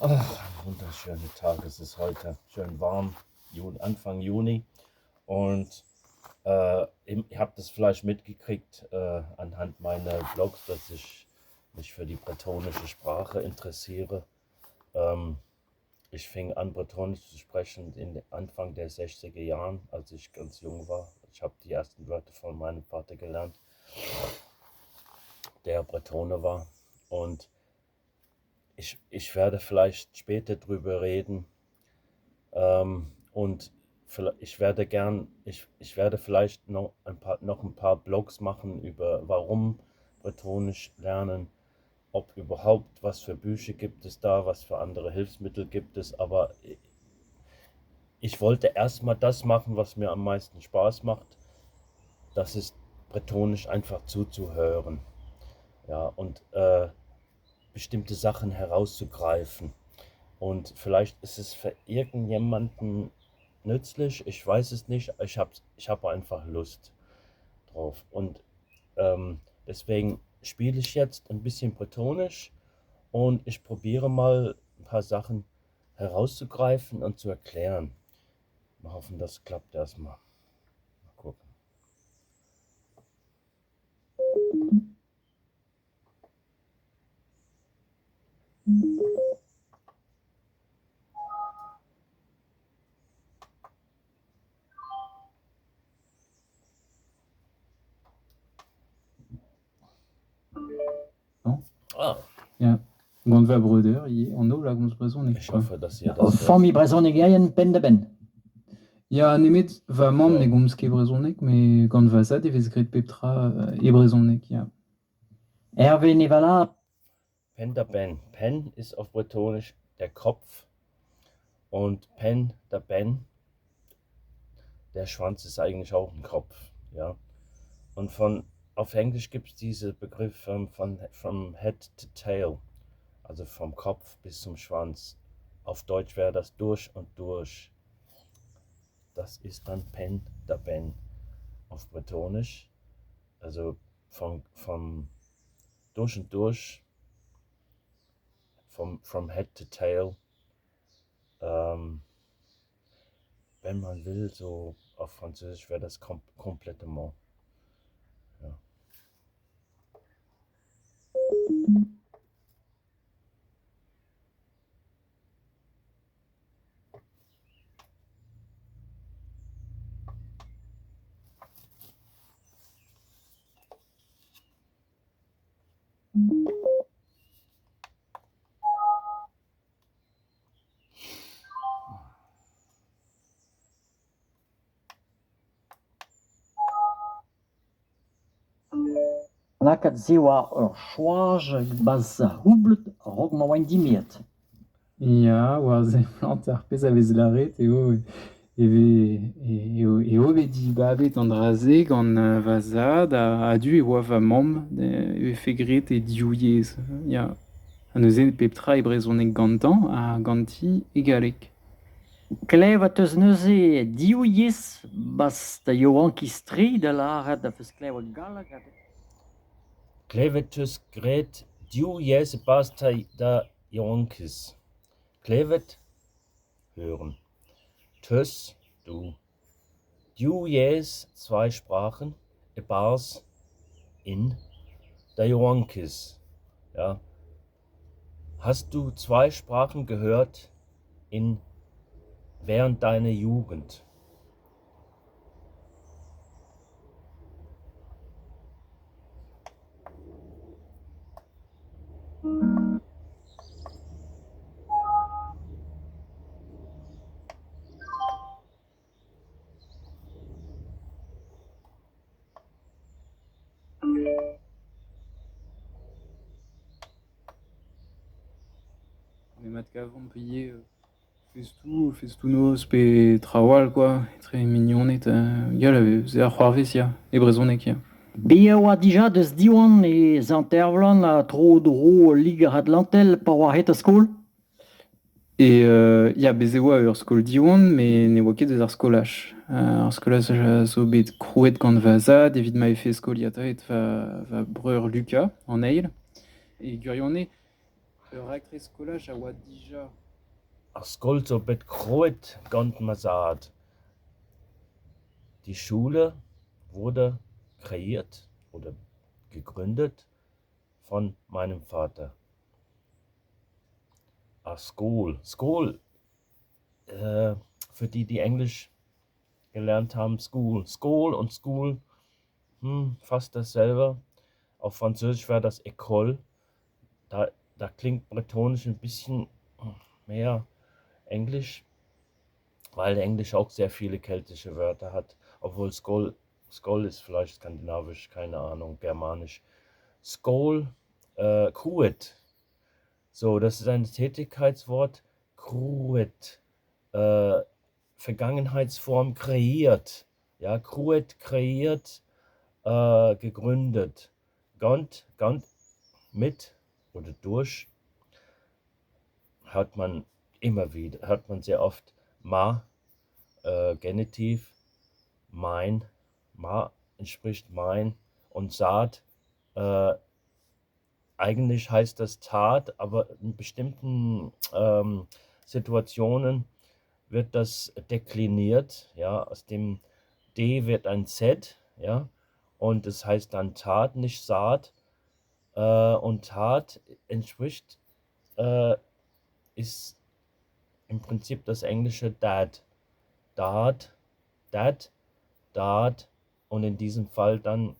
Ach, ein wunderschöner Tag. Es ist heute schön warm, Anfang Juni. Und ihr habt es vielleicht mitgekriegt anhand meiner Blogs, dass ich mich für die bretonische Sprache interessiere. Ähm, Ich fing an, Bretonisch zu sprechen in Anfang der 60er Jahren, als ich ganz jung war. Ich habe die ersten Wörter von meinem Vater gelernt, der Bretone war. Und ich werde vielleicht später drüber reden. Und ich werde vielleicht noch ein paar Blogs machen über warum Bretonisch lernen, ob überhaupt, was für Bücher gibt es da, was für andere Hilfsmittel gibt es. Aber ich wollte erstmal das machen, was mir am meisten Spaß macht. Das ist Bretonisch einfach zuzuhören. Ja, und bestimmte Sachen herauszugreifen. Und vielleicht ist es für irgendjemanden nützlich, ich weiß es nicht. Ich hab einfach Lust drauf. Und deswegen spiele ich jetzt ein bisschen Bretonisch und ich probiere mal ein paar Sachen herauszugreifen und zu erklären. Mal hoffen, das klappt erstmal. Mal gucken. Non? Ah, Ja. Gant Bröder, an no lagons brezhoneg. ich hoffe, dass ihr das hört. Fammi brezhonegeien pen da ben. Ja, nemet va mamm So. ne gomz ket brezhoneg, me gant va zad evez gret peptra e brezhoneg, ja. Hervé Nevala, Pen da Ben. Pen ist auf Bretonisch der Kopf und Pen da Ben, der Schwanz ist eigentlich auch ein Kopf. Ja. Und auf Englisch gibt es diese Begriff from Head to Tail, also vom Kopf bis zum Schwanz. Auf Deutsch wäre das durch und durch. Das ist dann Pen da Ben auf Bretonisch. Also vom durch und durch, from Head to Tail. Wenn man will, so auf Französisch wäre das complètement. Ja. lakat zewa ur chouaj baz houblet rog ma oan dimiet. Ya, war se plant ar pezh a vez laret eo bet di babet an draze gant va zad a du e oa va mamm e fegret e diouiez. Ya, an eus peptra e brezhoneg gantañ a ganti e galek. Klevet eus neuze diouiez baz da yo anki stri da laret da feus klevet galak. Klevet gret diou jes basta da Jonkes. Klevet hören. Tös du. Diou jes zwei Sprachen, bars in da Jonkes. Ja. Hast du zwei Sprachen gehört während deiner Jugend? Me mat gavant peye festou noz pe trawal, quoi. Tre mignonet. Ya, la vez ar c'hoarvez, ya. E brezhoneg, ya. Be oa dija deus diwan e zantervlan a tro dro lig ar lantel pa oa het a skol. Ya, bez e oa ur skol diwan, me ne oa ket eus ar skolaj. Ar skolaj zo bet krouet gant va zad, evit ma efe skoliataet va breur Luka, an eil. E gurionne, Racre scolage a oa dija. Ascolto bet kroet gant mazad. Die Schule wurde kreiert oder gegründet von meinem Vater. School. School, für die, die Englisch gelernt haben, School. School und School, fast dasselbe. Auf Französisch wäre das École. Da klingt Bretonisch ein bisschen mehr Englisch, weil Englisch auch sehr viele keltische Wörter hat. Obwohl Skol ist vielleicht skandinavisch, keine Ahnung, germanisch. Skol, Kruet. So, das ist ein Tätigkeitswort. Kruet. Vergangenheitsform kreiert. Ja, Kruet kreiert, gegründet. Gant mit oder durch hört man sehr oft ma, Genitiv, mein, ma entspricht mein und Saat. Eigentlich heißt das Tat, aber in bestimmten Situationen wird das dekliniert. Ja, aus dem D wird ein Z, ja, und es heißt dann Tat, nicht Saat. Und Tat entspricht, ist im Prinzip das englische Dad. Dad, und in diesem Fall dann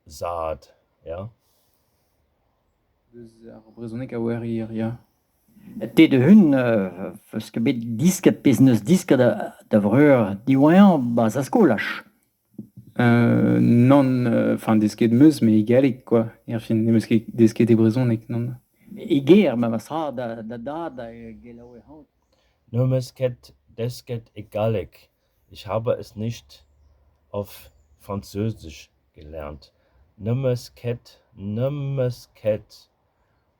Saat, ja. Deus ar brezhoneg a oer hir, ja. Te de hun, eus ket bet disket pezh disket da vreur diouañ bas a skolach. Non, enfin, desket meus, me egalek, quoi. Fin, nemeus ket desket e brezhoneg, non. Eger, ma ra da gelaou e haut. Nömesket, desket, egalek. Ich habe es nicht auf Französisch gelernt. Nömesket.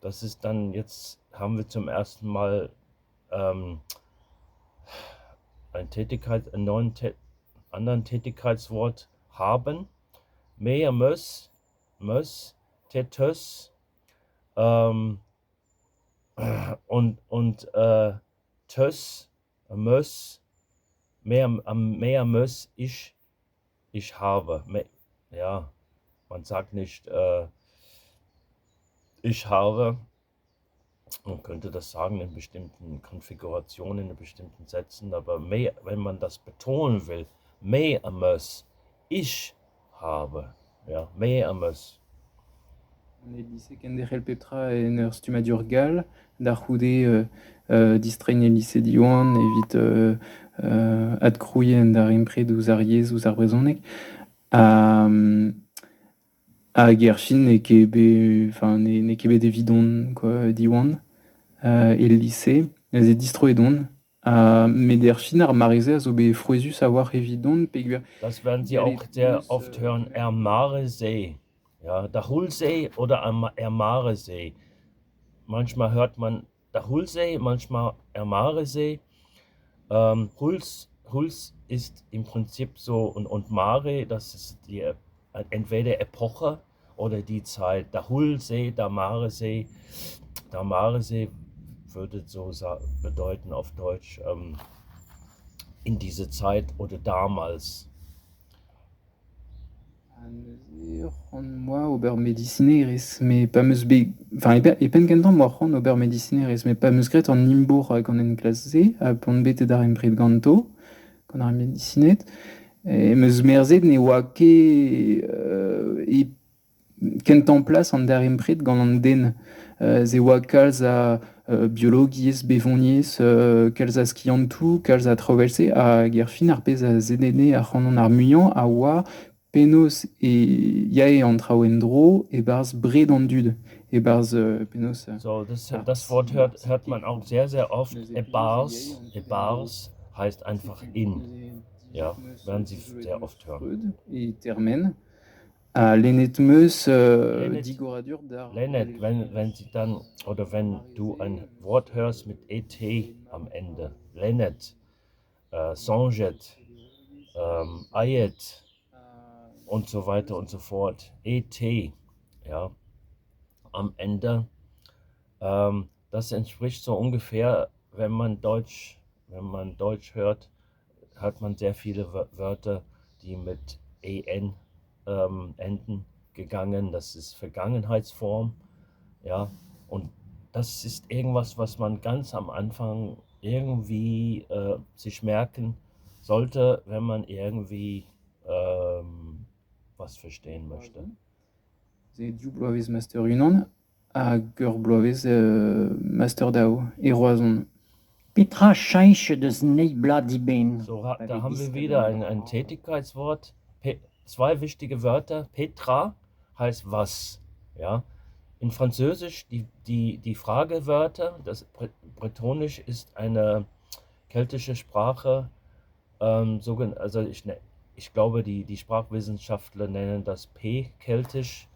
Das ist dann, jetzt haben wir zum ersten Mal ein anderen Tätigkeitswort haben. Mehr muss, tetös, und tös, muss, mehr muss, ich habe. Ja, man sagt nicht, ich habe. Man könnte das sagen in bestimmten Konfigurationen, in bestimmten Sätzen, aber mehr, wenn man das betonen will, mehr muss, ich habe. Ja, mehr muss. On est lycée Kenderel Petra et ur stumadur gal, d'ar c'houde distreigne lycée Diwan evit ad krouien d'ar impred ouz ar yez ouz ar brezhoneg. Gerfin ne kebet evidon quoi, Diwan et le lycée, ze distro edon. Met Erfin ar mareze a zo bet frouezus a war evidon peguer. Das werden Sie auch sehr oft hören, Ermaresee. Ja, der Hulsee oder Ermaresee. Manchmal hört man der Hulsee, manchmal Ermaresee. Huls ist im Prinzip so, und Mare, das ist die entweder Epoche oder die Zeit. Der Hulsee, der Maresee. Der Maresee würde so bedeuten auf Deutsch in diese Zeit oder damals. Moi, ober medicinerez, mais pas meus be... Enfin, epen kentan moi c'hoant ober medicinerez, mais pas meus gret an nimbour gant en klasse Z, a pont bet ar empred ganto, gant ar medicinet, et meus merzet ne oa ket e kentan plas an dar empred gant an den. Ze oa kalz a biologiez, bevoniez, kalz a skiantou, kalz a trovelse, a gerfin ar pez a zedene a c'hanon ar muian a oa penos e jae an traoendro e barz bred an dud. E barz penos... So, das Wort hört man auch sehr, sehr oft. Ebars heißt einfach in. Ja, werden Sie sehr oft hören. E termen. Lenet meus digoradur dar... Lenet, wenn Sie dann, oder wenn du ein Wort hörst mit et am Ende. Lenet, songet, ayet, und so weiter und so fort. Et, ja, am Ende. Das entspricht so ungefähr, wenn man Deutsch hört, hat man sehr viele Wörter, die mit en enden, gegangen. Das ist Vergangenheitsform, ja. Und das ist irgendwas, was man ganz am Anfang irgendwie sich merken sollte, wenn man irgendwie was verstehen möchte. Ze diou bloavez master unan, hag ur bloavez master dao, e roazhon. Petra change deus nei blad diben. So, da haben wir wieder ein Tätigkeitswort. Zwei wichtige Wörter. Petra heißt was. Ja? In Französisch die Fragewörter, das Bretonisch ist eine keltische Sprache. Also ich glaube, die Sprachwissenschaftler nennen das P-Keltisch.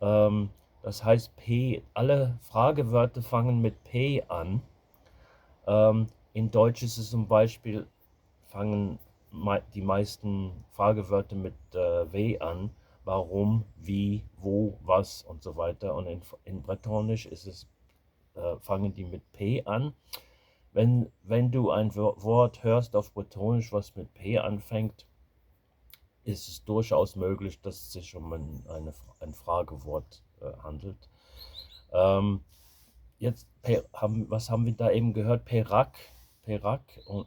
Das heißt P, alle Fragewörter fangen mit P an. In Deutsch ist es zum Beispiel, fangen die meisten Fragewörter mit W an. Warum, wie, wo, was und so weiter. Und in Bretonisch ist es, fangen die mit P an. Wenn du ein Wort hörst auf Bretonisch, was mit P anfängt, ist es durchaus möglich, dass es sich um ein Fragewort handelt. Jetzt, was haben wir da eben gehört? Perak. Und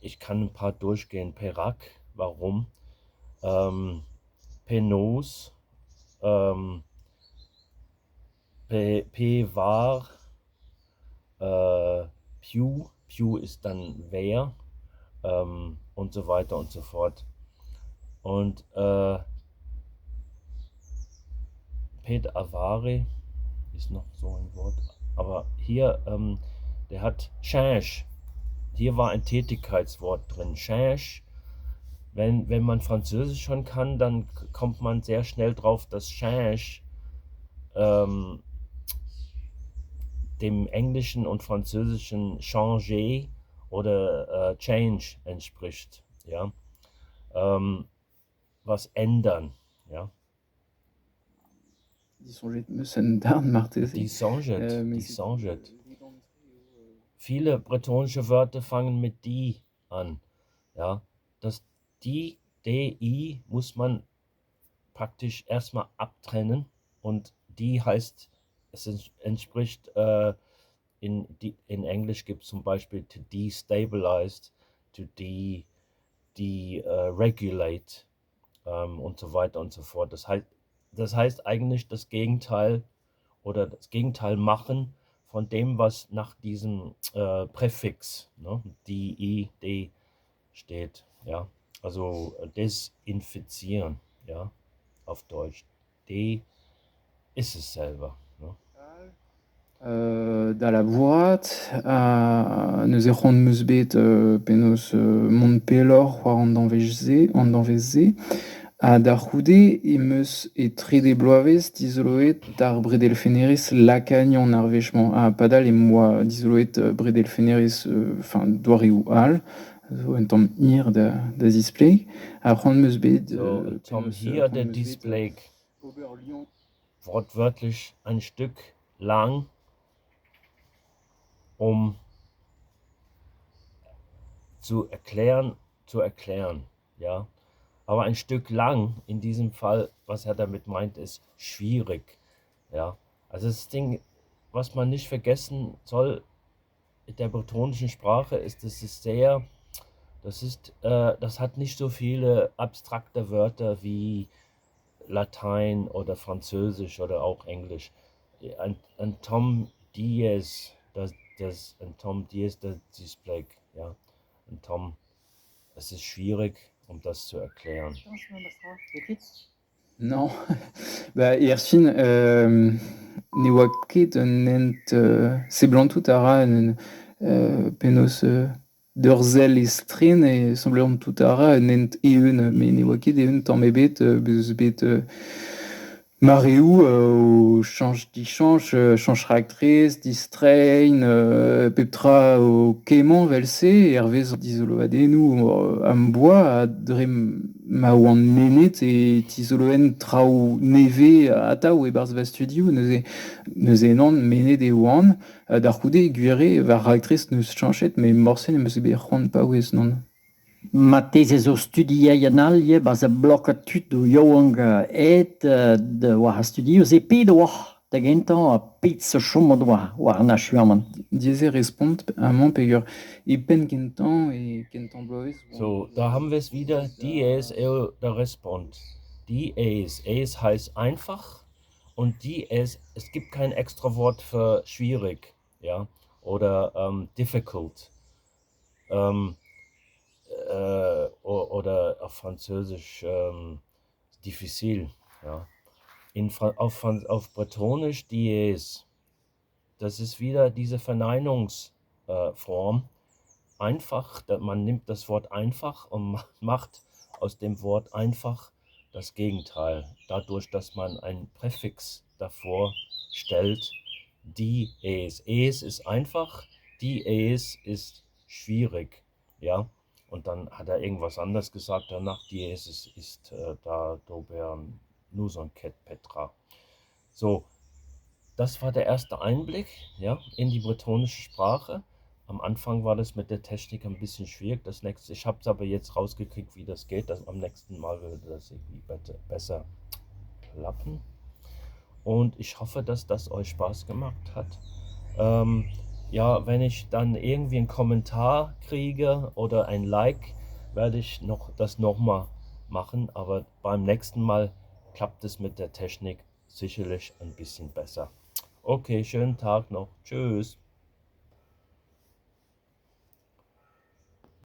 ich kann ein paar durchgehen. Perak, warum? Penos, Pevar, Pew ist dann wer, und so weiter und so fort. Und Pet Avare ist noch so ein Wort, aber hier, der hat Change. Hier war ein Tätigkeitswort drin, Change. Wenn man Französisch schon kann, dann kommt man sehr schnell drauf, dass Change dem Englischen und Französischen changer oder change entspricht. Ja? Was ändern. Ja? Die songet müssen dann macht es. Die songet. Viele bretonische Wörter fangen mit die an. Ja? Das di muss man praktisch erstmal abtrennen, und die heißt, es entspricht, in Englisch gibt es zum Beispiel to destabilize, to deregulate, und so weiter und so fort. Das heißt eigentlich das Gegenteil oder das Gegenteil machen von dem, was nach diesem Präfix, ne, D steht. Ja? Also desinfizieren, ja, auf Deutsch. D ist es selber. Ne? Da la boat, neus e c'hant meus bet penaos mont pelor war an danveze, da c'houde e meus e trede bloavez dizoloet d'ar bredelfeneris lakagnan ar vechman. Padal e moa dizoloet bredelfeneris doare ou al, so en tamm hir da display. C'hant meus bet... So, Tom, hier der Display, wortwörtlich ein Stück lang, um zu erklären, ja. Aber ein Stück lang, in diesem Fall, was er damit meint, ist schwierig, ja. Also das Ding, was man nicht vergessen soll mit der bretonischen Sprache, ist, das hat nicht so viele abstrakte Wörter wie Latein oder Französisch oder auch Englisch. Ein Tom Diaz, das Display, ja. Ein Tom, es ist schwierig, um das zu erklären. Non, bah Yerfin, ne oa ket un ent seblantout ara penaos d'ur zel e stren e semblantout ara un ent eeun, me ne oa ket eeun tamm ebet beus bet Mariou, change actrice, distrain, peptra au Kéman, velse, Hervé d'isolo adenu, amboa, adre ma oan nenet et tisoloen trao neve ata ou ebarz va studio, neuze non menet de oan, d'ar koude guire var actrice neus chanchet, mais morsen meus be c'hoant pa ouez non. Ma tese zo studiei an alie, bas a blokat tut do yoang de war a studio, ze pet war da gentan a pet se chomod war na chuaman. Diese respond amant pegur e pen kentan e kentan bloez. So, da haben wir es wieder. Dies der Respond. Dies. Es heißt einfach und dies, es gibt kein extra Wort für schwierig, ja, oder difficult. Oder auf Französisch difficile, ja. Auf Bretonisch dies. Das ist wieder diese Verneinungsform. Einfach, man nimmt das Wort einfach und macht aus dem Wort einfach das Gegenteil. Dadurch, dass man ein Präfix davor stellt, dies. Es ist einfach, dies ist schwierig, ja. Und dann hat er irgendwas anderes gesagt danach, dies ist da dober nuson ket petra. So, das war der erste Einblick, ja, in die bretonische Sprache. Am Anfang war das mit der Technik ein bisschen schwierig. Ich habe es aber jetzt rausgekriegt, wie das geht. Am nächsten Mal würde das irgendwie besser klappen. Und ich hoffe, dass das euch Spaß gemacht hat. Ja, wenn ich dann irgendwie einen Kommentar kriege oder ein Like, werde ich das nochmal machen. Aber beim nächsten Mal klappt es mit der Technik sicherlich ein bisschen besser. Okay, schönen Tag noch. Tschüss.